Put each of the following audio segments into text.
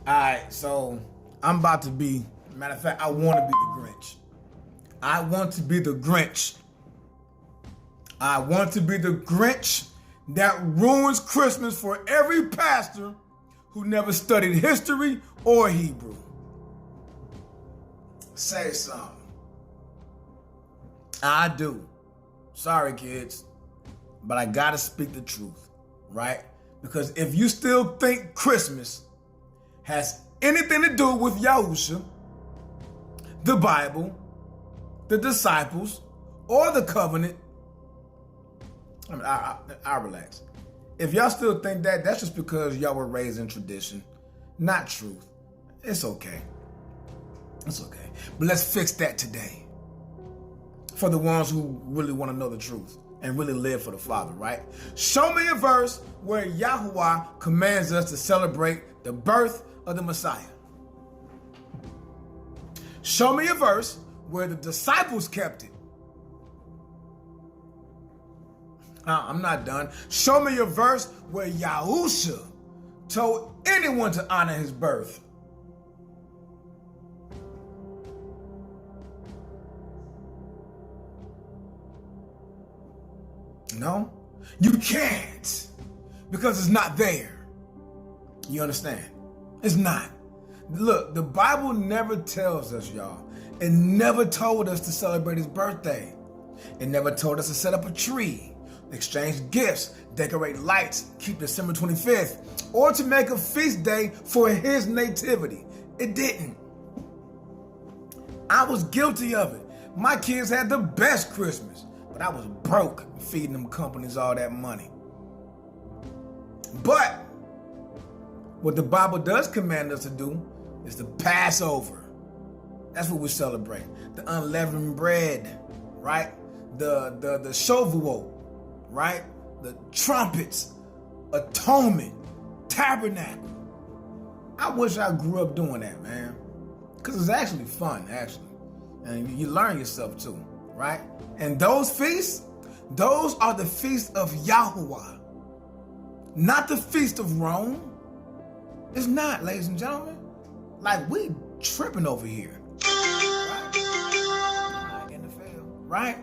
Alright, so I'm about to be, matter of fact, I want to be the Grinch. I want to be the Grinch. I want to be the Grinch that ruins Christmas for every pastor who never studied history or Hebrew. Say something. I do. Sorry, kids, but I gotta speak the truth, right? Because if you still think Christmas has anything to do with Yahusha, the Bible, the disciples, or the covenant, I mean, I relax. If y'all still think that, that's just because y'all were raised in tradition, not truth. It's okay. It's okay. But let's fix that today. For the ones who really want to know the truth and really live for the Father, right? Show me a verse where Yahuwah commands us to celebrate the birth of the Messiah. Show me a verse where the disciples kept it. I'm not done. Show me a verse where Yahusha told anyone to honor his birth. No, you can't, because it's not there. You understand? It's not. Look, the Bible never tells us, y'all. It never told us to celebrate his birthday. It never told us to set up a tree, exchange gifts, decorate lights, keep December 25th, or to make a feast day for his nativity. It didn't. I was guilty of it. My kids had the best Christmas, but I was broke feeding them companies all that money. But what the Bible does command us to do is the Passover. That's what we celebrate. The unleavened bread, right? The Shavuot, right? The trumpets, atonement, tabernacle. I wish I grew up doing that, man. Because it's actually fun, actually. And you learn yourself too, right? And those feasts, those are the feasts of Yahuwah, not the feast of Rome. It's not, ladies and gentlemen. Like, we tripping over here. Right? In the field, right?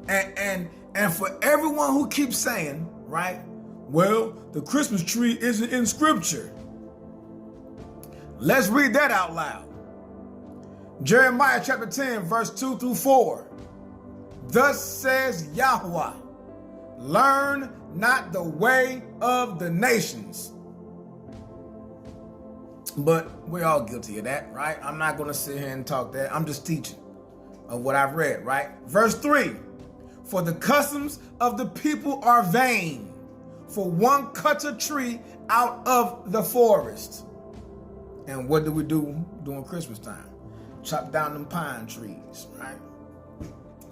And for everyone who keeps saying, right, well, the Christmas tree isn't in Scripture. Let's read that out loud. Jeremiah chapter 10, verse 2 through 4. Thus says Yahuwah, learn not the way of the nations. But we're all guilty of that, right? I'm not going to sit here and talk that. I'm just teaching of what I've read, right? Verse 3, for the customs of the people are vain, for one cuts a tree out of the forest. And what do we do during Christmas time? Chop down them pine trees, right?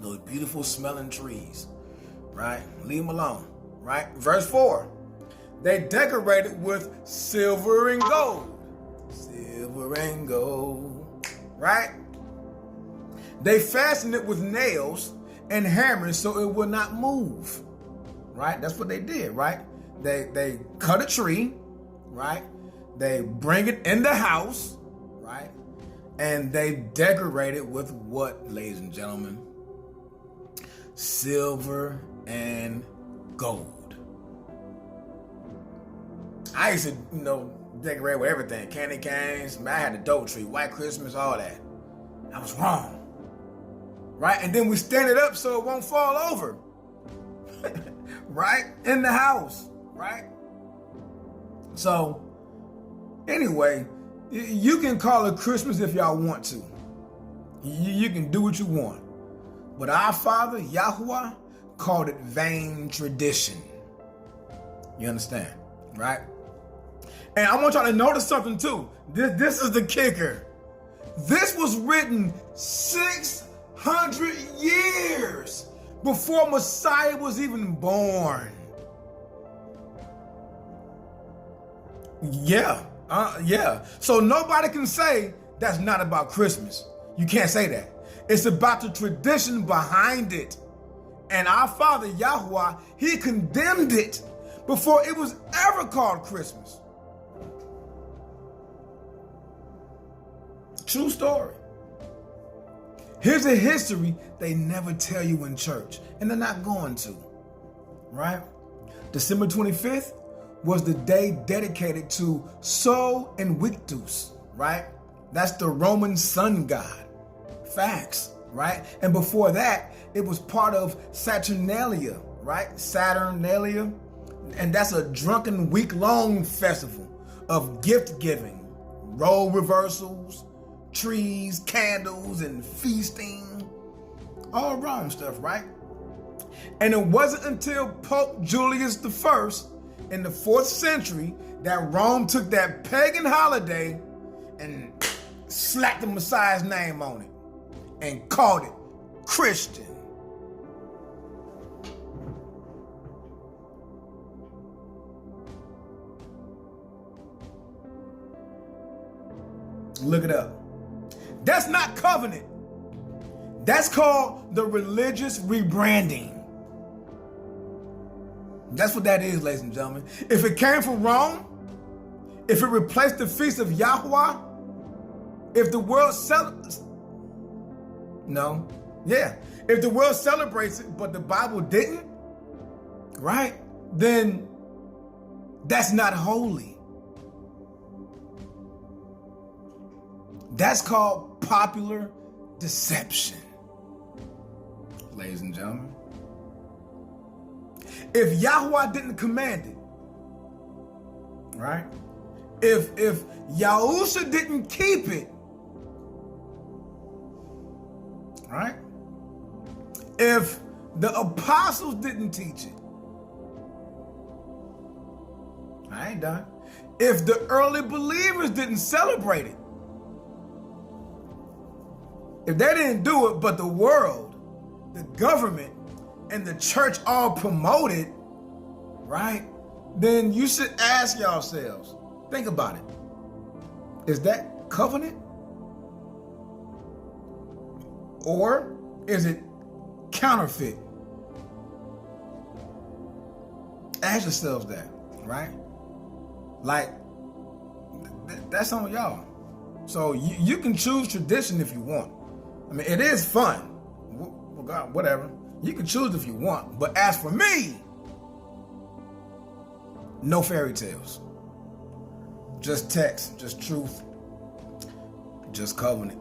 Those beautiful smelling trees, right? Leave them alone, right? Verse 4, they decorate it with silver and gold. Silver and gold, right? They fasten it with nails and hammers so it will not move, right? That's what they did, right? They cut a tree, right? They bring it in the house, right? And they decorate it with what, ladies and gentlemen? Silver and gold. I used to, decorate with everything. Candy canes. I had a dope tree, white Christmas, all that. I was wrong. Right? And then we stand it up so it won't fall over. Right? In the house. Right? So, anyway, you can call it Christmas if y'all want to. You can do what you want. But our Father, Yahuwah, called it vain tradition. You understand? Right? And I want y'all to notice something too. This is the kicker. This was written 600 years before Messiah was even born. Yeah. So nobody can say that's not about Christmas. You can't say that. It's about the tradition behind it. And our Father, Yahuwah, he condemned it before it was ever called Christmas. True story. Here's a history they never tell you in church, and they're not going to, right? December 25th was the day dedicated to Sol Invictus, right? That's the Roman sun god. Facts, right? And before that, it was part of Saturnalia, right? Saturnalia. And that's a drunken week-long festival of gift giving, role reversals, trees, candles, and feasting. All Rome stuff, right? And it wasn't until Pope Julius I in the 4th century that Rome took that pagan holiday and slapped the Messiah's name on it and called it Christian. Look it up. That's not covenant. That's called the religious rebranding. That's what that is, ladies and gentlemen. If it came from Rome, if it replaced the feast of Yahweh, if the world if the world celebrates it, but the Bible didn't, right? Then that's not holy. That's called popular deception, ladies and gentlemen. If Yahweh didn't command it, right? If Yahusha didn't keep it, right? If the apostles didn't teach it, I ain't done. If the early believers didn't celebrate it, if they didn't do it, but the world, the government, and the church all promote it, right? Then you should ask yourselves, think about it. Is that covenant? Or is it counterfeit? Ask yourselves that, right? Like, that's on y'all. So you can choose tradition if you want. I mean, it is fun. Well, God, whatever. You can choose if you want. But as for me, no fairy tales. Just text, just truth, just covenant.